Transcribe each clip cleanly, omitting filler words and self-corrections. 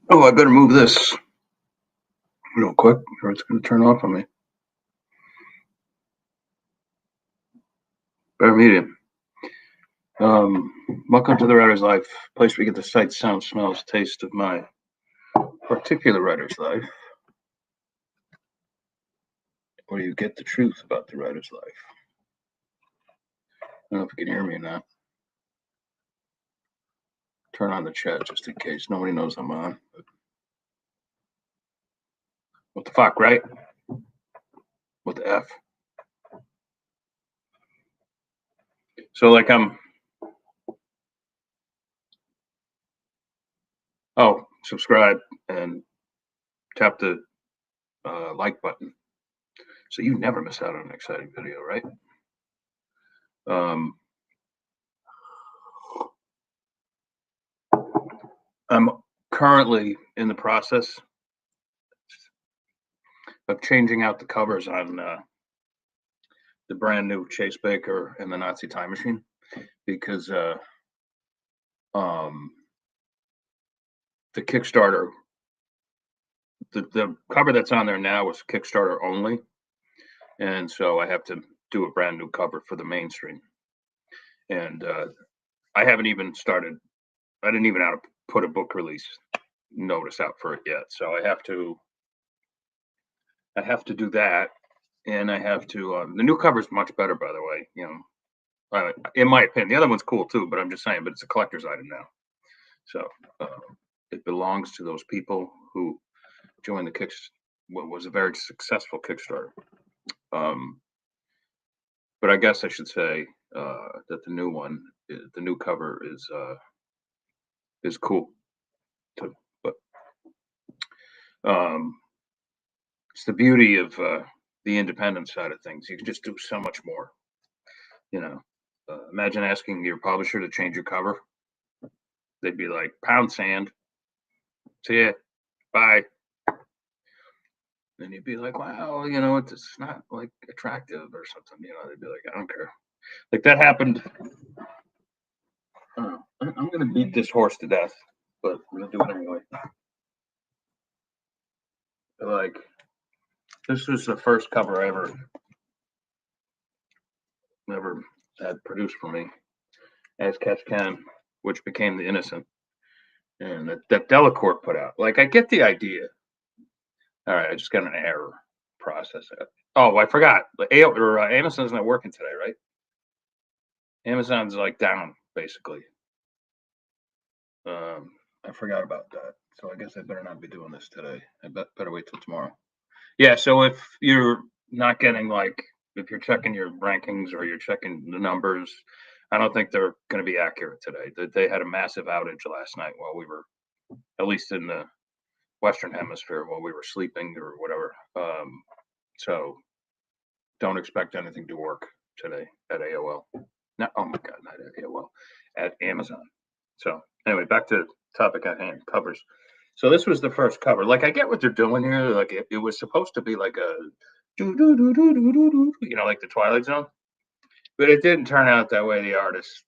Oh, I better move this real quick or it's going to turn off on me. Better medium. Welcome to the writer's life, place where you get the sight, sound, smells, taste of my particular writer's life, where you get the truth about the writer's life. I don't know if you can hear me or not. Turn on the chat just in case. Nobody knows I'm on. But what the fuck, right? What the F? So, like, subscribe and tap the like button so you never miss out on an exciting video, right? I'm currently in the process of changing out the covers on the brand new Chase Baker and the Nazi Time Machine because the Kickstarter, the cover that's on there now is Kickstarter only, and so I have to do a brand new cover for the mainstream. And I haven't even started. I didn't even know how to put a book release notice out for it yet, so I have to do that, and I have to. The new cover is much better, by the way. In my opinion, the other one's cool too, but I'm just saying. But it's a collector's item now, so it belongs to those people who joined the what was a very successful Kickstarter. But I guess I should say that the new cover is cool. But it's the beauty of the independent side of things. You can just do so much more. Imagine asking your publisher to change your cover. They'd be like, "Pound sand. See ya. Bye." And you'd be like, "Wow, it's not like attractive or something." They'd be like, "I don't care." Like that happened. I'm gonna beat this horse to death, but I'm gonna do it anyway. Like, this was the first cover I ever had produced for me, as Catch Can, which became The Innocent, and that Delacourt put out. Like, I get the idea. All right, I just got an error process. Oh, I forgot. Amazon's not working today, right? Amazon's like down, basically. I forgot about that. So I guess I better not be doing this today. I better wait till tomorrow. Yeah, so if you're not getting if you're checking your rankings or you're checking the numbers, I don't think they're going to be accurate today. They had a massive outage last night while we were, at least in the Western Hemisphere, while we were sleeping or whatever. So don't expect anything to work today at AOL. No, oh my God, not at AOL, at Amazon. So anyway, back to topic at hand, covers. So this was the first cover. Like, I get what they're doing here. Like, it was supposed to be like a like the Twilight Zone, but it didn't turn out that way. The artist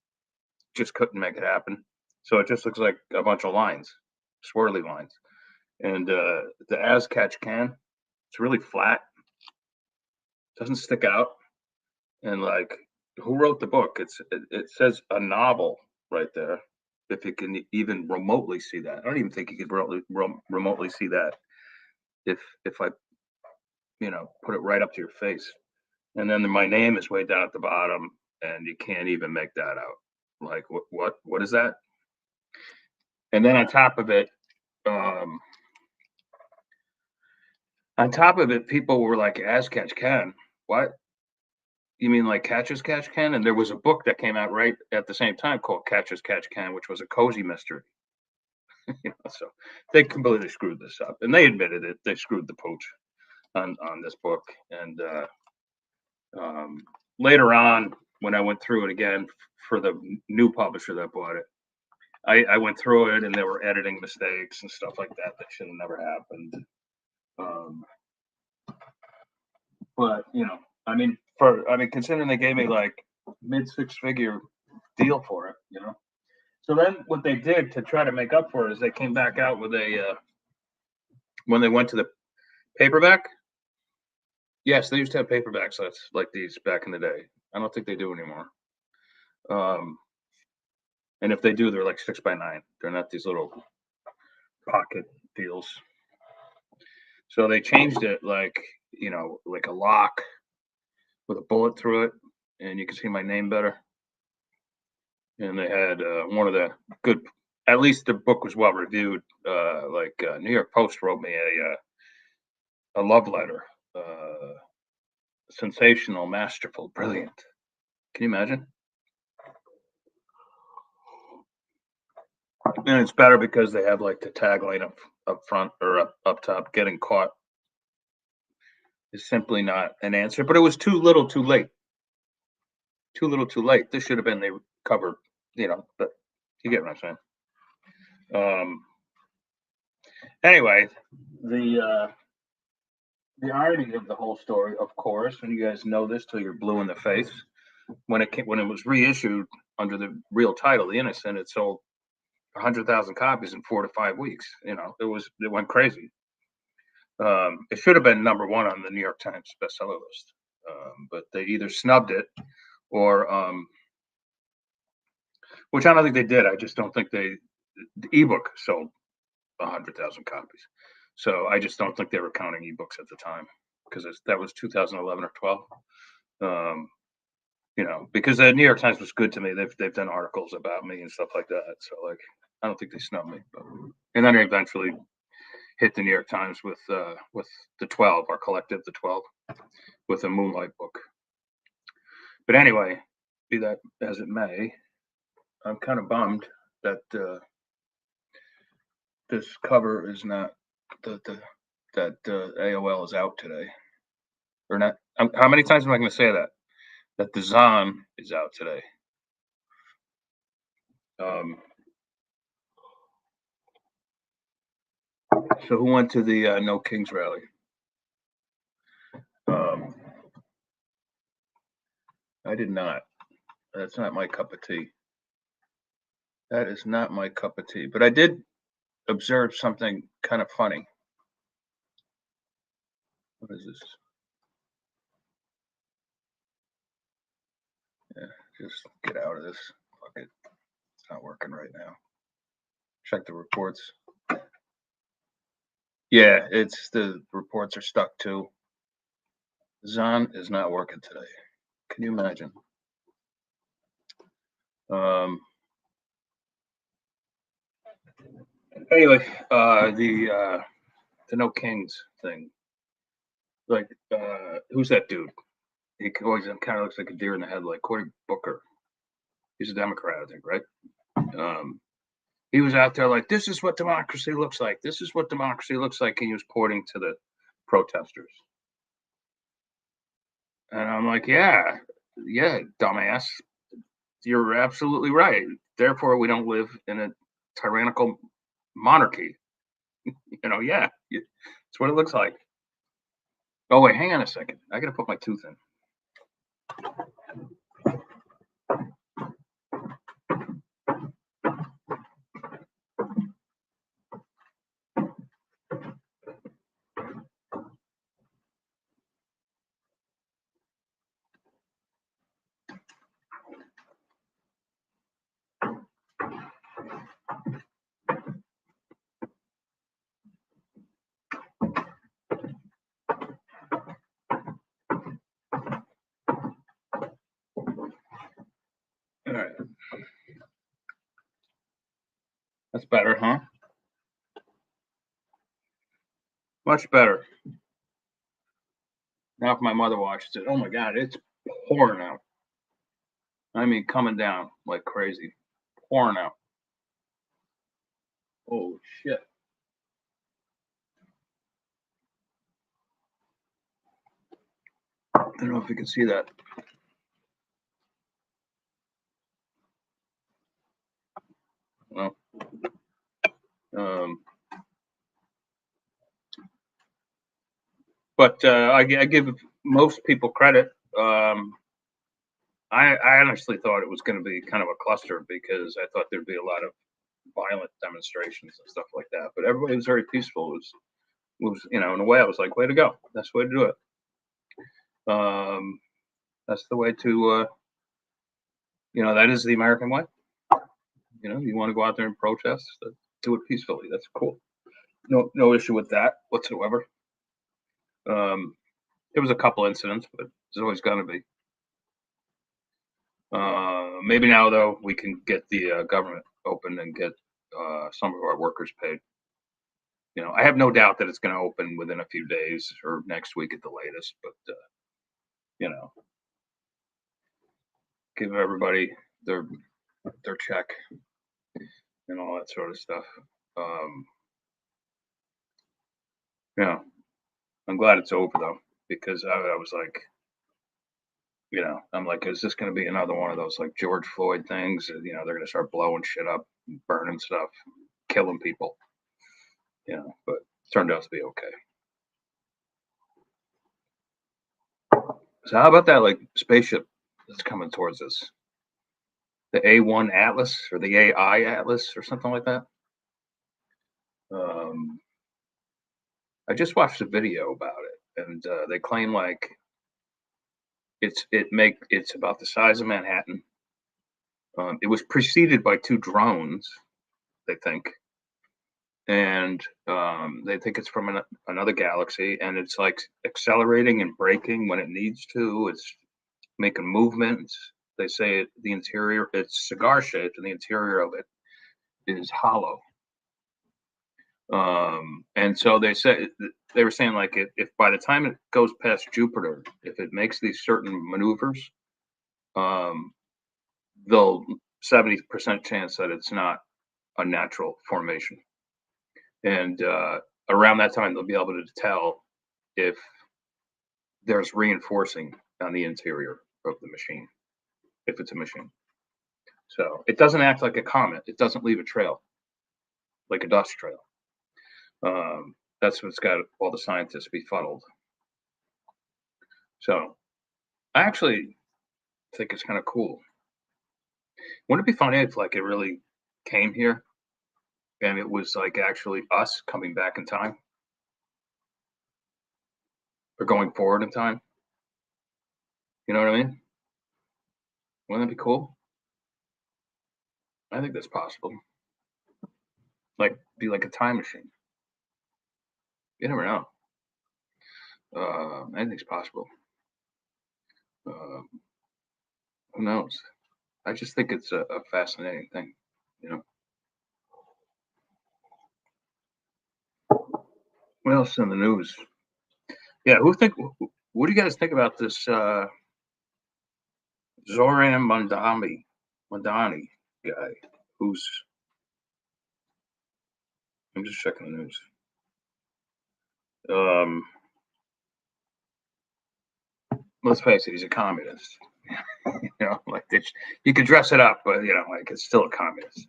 just couldn't make it happen. So it just looks like a bunch of lines, swirly lines. And the As Catch Can, it's really flat, doesn't stick out. And like, who wrote the book? It says a novel right there. If you can even remotely see that, I don't even think you could remotely see that. If I, put it right up to your face, and then my name is way down at the bottom, and you can't even make that out. Like, what is that? And then on top of it, people were like, "As Catch Can, what? You mean like Catch as Catch Can?" And there was a book that came out right at the same time called Catch as Catch Can, which was a cozy mystery. So they completely screwed this up, and they admitted it. They screwed the pooch on this book. And later on, when I went through it again for the new publisher that bought it, I went through it, and there were editing mistakes and stuff like that should have never happened. But considering they gave me like mid six-figure deal for it, So then what they did to try to make up for it is they came back out with a when they went to the paperback. Yes, they used to have paperback sets like these back in the day. I don't think they do anymore. Um, and if they do, they're like 6x9. They're not these little pocket deals. So they changed it like, like a lock with a bullet through it, and you can see my name better. And they had one of the good, at least the book was well reviewed. New York Post wrote me a love letter. Sensational, masterful, brilliant. Can you imagine? And it's better because they have like the tagline up front or up top. Getting caught is simply not an answer, but it was too little, too late. Too little, too late. This should have been the cover, but you get what I'm saying. Anyway, the irony of the whole story, of course, and you guys know this till you're blue in the face. When it was reissued under the real title, The Innocent, it sold 100,000 copies in 4 to 5 weeks. It went crazy. It should have been number one on the New York Times bestseller list, but they either snubbed it or, which I don't think they did. I just don't think the ebook sold 100,000 copies. So I just don't think they were counting ebooks at the time because that was 2011 or 12. Because the New York Times was good to me. They've done articles about me and stuff like that. So like, I don't think they snubbed me. And then I eventually hit the New York Times with the 12, our collective, the 12, with a Moonlight book. But anyway, be that as it may, I'm kind of bummed that this cover is not that AOL is out today, or not. How many times am I going to say that? That the Zon is out today. So who went to the No Kings rally? I did not. That's not my cup of tea. That is not my cup of tea. But I did observe something kind of funny. What is this? Yeah, just get out of this. Fuck it. It's not working right now. Check the reports. Yeah, the reports are stuck too. Zon is not working today. Can you imagine? Anyway, the No Kings thing. Like, who's that dude? He always kind of looks like a deer in the headlight. Cory Booker. He's a Democrat, I think, right? He was out there like, this is what democracy looks like. This is what democracy looks like. And he was pointing to the protesters. And I'm like, yeah, dumbass. You're absolutely right. Therefore, we don't live in a tyrannical monarchy. Yeah, it's what it looks like. Oh, wait, hang on a second. I got to put my tooth in. All right. That's better, huh? Much better. Now if my mother watches it, oh my God, it's pouring out. I mean, coming down like crazy. Pouring out. Oh, shit. I don't know if you can see that. Well, but I give most people credit. I honestly thought it was going to be kind of a cluster because I thought there'd be a lot of violent demonstrations and stuff like that. But everybody was very peaceful. It was was, in a way, I was like, way to go. That's the way to do it. That's the way to, that is the American way. You want to go out there and protest, do it peacefully. That's cool. No issue with that whatsoever. There was a couple incidents, but there's always going to be. Maybe now, though, we can get the government open and get some of our workers paid. I have no doubt that it's going to open within a few days or next week at the latest, but, give everybody their check and all that sort of stuff. Yeah, I'm glad it's over, though, because I was like, I'm like, is this going to be another one of those like George Floyd things? They're going to start blowing shit up, burning stuff, killing people. But it turned out to be okay. So how about that like spaceship that's coming towards us? The A1 Atlas or the AI Atlas or something like that. I just watched a video about it, and they claim like it's about the size of Manhattan. It was preceded by 2 drones, they think, and they think it's from another galaxy, and it's like accelerating and braking when it needs to. It's making movements. They say the interior, it's cigar shaped, and the interior of it is hollow. And so they were saying like if by the time it goes past Jupiter, if it makes these certain maneuvers, they'll 70% chance that it's not a natural formation, and around that time they'll be able to tell if there's reinforcing on the interior of the machine, if it's a machine. So it doesn't act like a comet. It doesn't leave a trail, like a dust trail. That's what's got all the scientists befuddled. So I actually think it's kind of cool. Wouldn't it be funny if like it really came here and it was like actually us coming back in time or going forward in time? You know what I mean? Wouldn't that be cool? I think that's possible. Like, be like a time machine. You never know. Anything's possible. Who knows? I just think it's a fascinating thing, you know. What else in the news? Yeah, what do you guys think about this Zoran Mondani guy who's I'm just checking the news. Um, let's face it, he's a communist. Like you could dress it up, but like it's still a communist.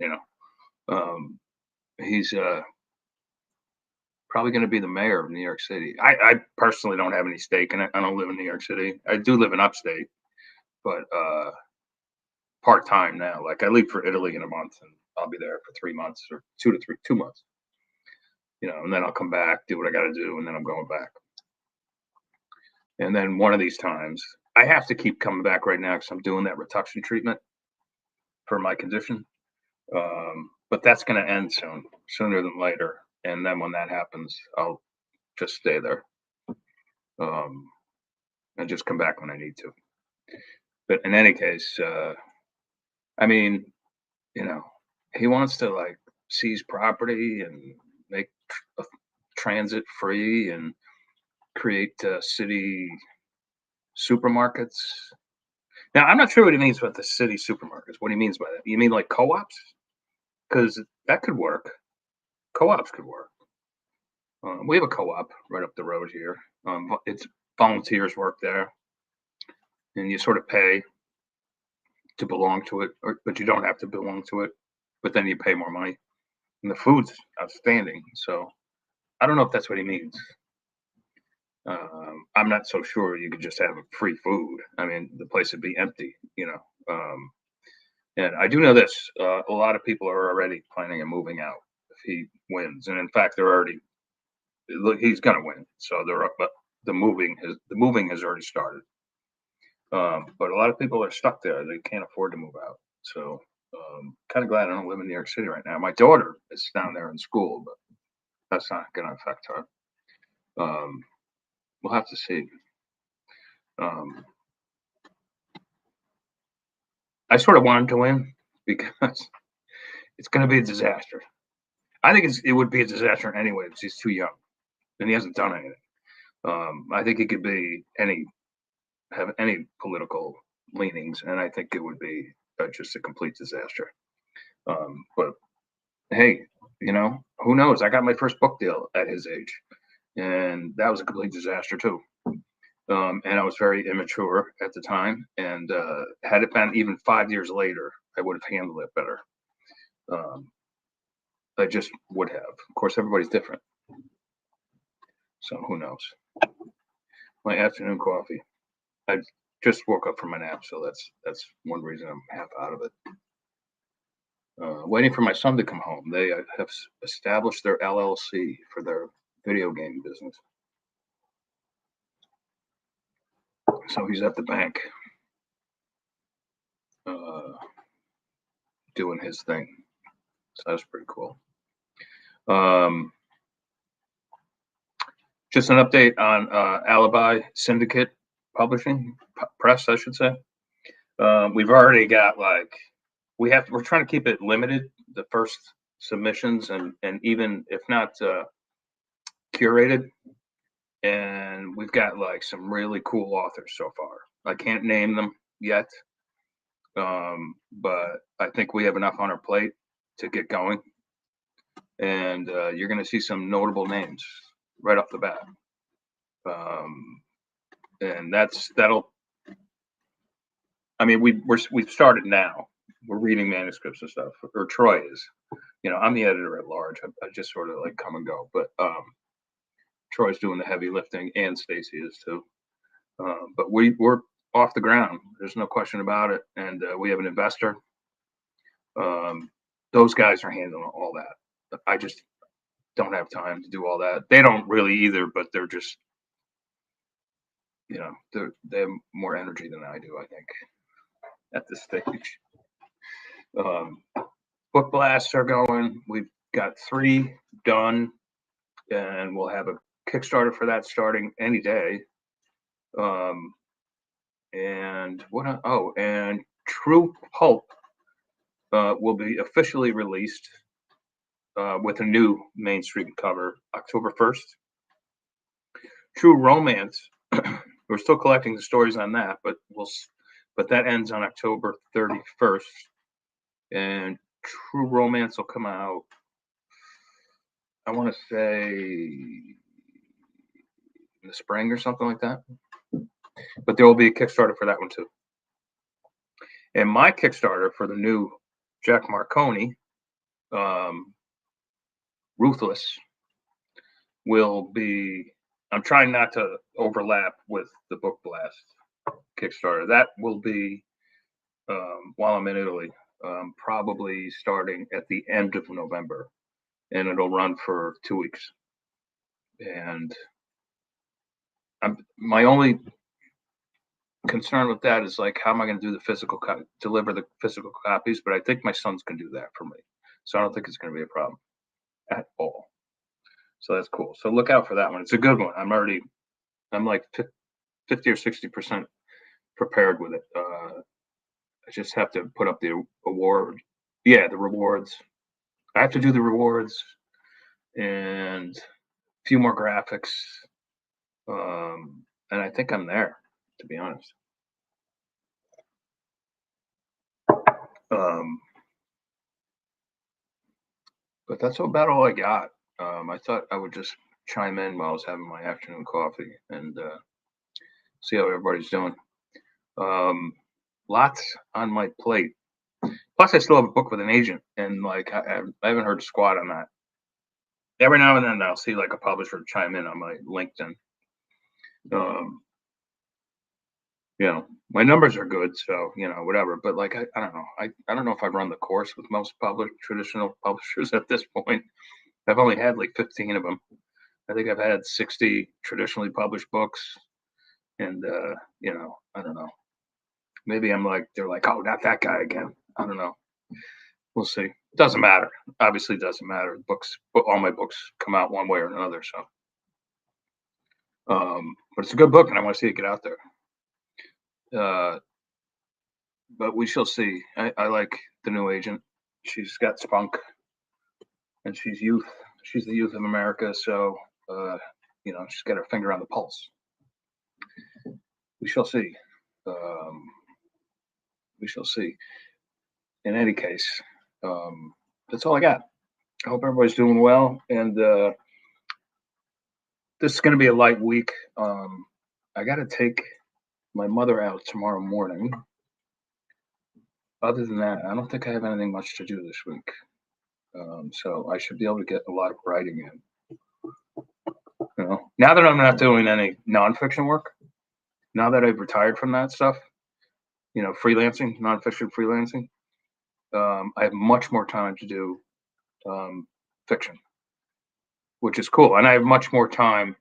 He's probably going to be the mayor of New York City. I personally don't have any stake in it. I don't live in New York City. I do live in upstate, but part time now. Like I leave for Italy in a month, and I'll be there for 3 months or 2 months. And then I'll come back, do what I got to do, and then I'm going back. And then one of these times, I have to keep coming back right now because I'm doing that reduction treatment for my condition. But that's going to end soon, sooner than later. And then when that happens, I'll just stay there and just come back when I need to. But in any case, I mean, he wants to like seize property and make transit free and create city supermarkets. Now, I'm not sure what he means by the city supermarkets. What he means by that? You mean like co-ops? Because that could work. Co-ops could work. We have a co-op right up the road here. It's volunteers work there, and you sort of pay to belong to it, but you don't have to belong to it. But then you pay more money, and the food's outstanding. So I don't know if that's what he means. I'm not so sure you could just have free food. I mean, the place would be empty, And I do know this: a lot of people are already planning on moving out if he wins, and in fact, they're already look, he's gonna win. So they're up, but the moving has already started. But a lot of people are stuck there. They can't afford to move out. So kind of glad I don't live in New York City right now. My daughter is down there in school, but that's not going to affect her. We'll have to see. I sort of want him to win because it's going to be a disaster. I think it would be a disaster anyway because he's too young and he hasn't done anything. I think he could have any political leanings, and I think it would be just a complete disaster. But hey, who knows? I got my first book deal at his age, and that was a complete disaster too. And I was very immature at the time, and had it been even 5 years later, I would have handled it better. I just would have. Of course, everybody's different, so who knows? My afternoon coffee. I just woke up from my nap, so that's one reason I'm half out of it. Waiting for my son to come home. They have established their LLC for their video game business. So he's at the bank doing his thing. So that's pretty cool. Just an update on Alibi Syndicate Publishing Press, I should say. We've already got we're trying to keep it limited, the first submissions, and even if not curated. And we've got some really cool authors so far. I can't name them yet, but I think we have enough on our plate to get going. And you're going to see some notable names right off the bat. And that'll. I mean, we've started now. We're reading manuscripts and stuff. Or Troy is. I'm the editor at large. I just sort of come and go. But Troy's doing the heavy lifting, and Stacy is too. But we're off the ground. There's no question about it. And we have an investor. Those guys are handling all that. I just don't have time to do all that. They don't really either, but they're just, they have more energy than I do, I think, at this stage. Book blasts are going. We've got 3 done, and we'll have a Kickstarter for that starting any day. And and True Pulp will be officially released with a new mainstream cover October 1st. True Romance, we're still collecting the stories on that, but that ends on October 31st. And True Romance will come out, I want to say, in the spring or something like that. But there will be a Kickstarter for that one too. And my Kickstarter for the new Jack Marconi, Ruthless, will be, I'm trying not to overlap with the Book Blast Kickstarter. That will be while I'm in Italy, probably starting at the end of November, and it'll run for 2 weeks. And my only concern with that is how am I going to do the deliver the physical copies? But I think my sons can do that for me, so I don't think it's going to be a problem at all. So that's cool. So look out for that one. It's a good one. I'm like 50 or 60% prepared with it. I just have to put up the award. Yeah, the rewards. I have to do the rewards and a few more graphics. And I think I'm there, to be honest. But that's about all I got. I thought I would just chime in while I was having my afternoon coffee and see how everybody's doing. Lots on my plate. Plus, I still have a book with an agent, and I haven't heard squat on that. Every now and then, I'll see a publisher chime in on my LinkedIn. My numbers are good, so whatever. But I don't know. I don't know if I've run the course with most traditional publishers at this point. I've only had 15 of them. I think I've had 60 traditionally published books, and I don't know. Maybe I'm like they're like, oh, not that guy again. I don't know. We'll see. Doesn't matter. Obviously, doesn't matter. Books, all my books come out one way or another. So, but it's a good book, and I want to see it get out there. But we shall see. I like the new agent. She's got spunk, and she's youth. She's the youth of America. So, she's got her finger on the pulse. We shall see. Um, we shall see. In any case, that's all I got. I hope everybody's doing well, and this is going to be a light week. I got to take my mother out tomorrow morning. Other than that, I don't think I have anything much to do this week. So I should be able to get a lot of writing in. Now that I'm not doing any nonfiction work, now that I've retired from that stuff, freelancing, nonfiction freelancing, I have much more time to do fiction, which is cool. And I have much more time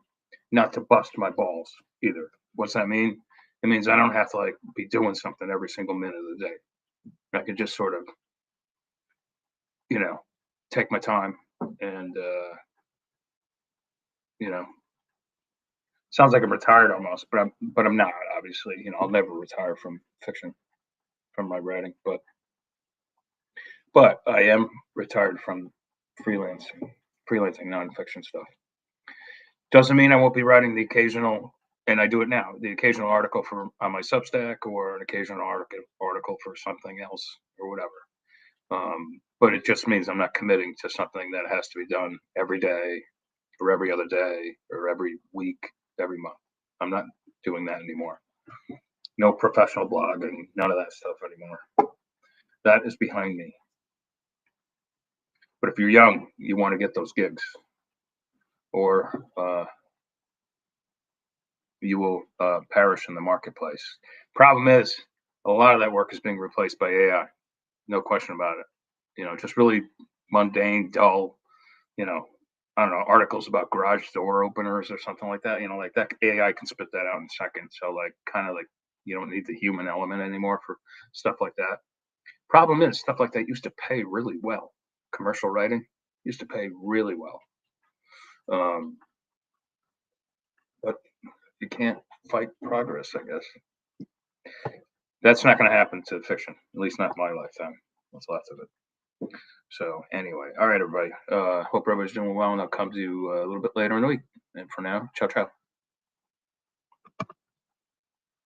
not to bust my balls either. What's that mean? It means I don't have to be doing something every single minute of the day. I can just sort of, take my time and, sounds like I'm retired almost, but I'm not, obviously. I'll never retire from fiction, from my writing, but I am retired from freelancing nonfiction stuff. Doesn't mean I won't be writing the occasional, and I do it now, the occasional article on my Substack, or an occasional article for something else or whatever. But it just means I'm not committing to something that has to be done every day or every other day or every week, every month. I'm not doing that anymore. No professional blogging, none of that stuff anymore. That is behind me. But if you're young, you want to get those gigs, or you will perish in the marketplace. Problem is, a lot of that work is being replaced by AI. No question about it. Just really mundane, dull, I don't know, articles about garage door openers or something like that. Like that AI can spit that out in seconds. So kind of you don't need the human element anymore for stuff like that. Problem is, stuff like that used to pay really well. Commercial writing used to pay really well. But you can't fight progress, I guess. That's not going to happen to fiction, at least not in my lifetime. What's left of it. So anyway, all right, everybody. Hope everybody's doing well, and I'll come to you a little bit later in the week. And for now, ciao, ciao.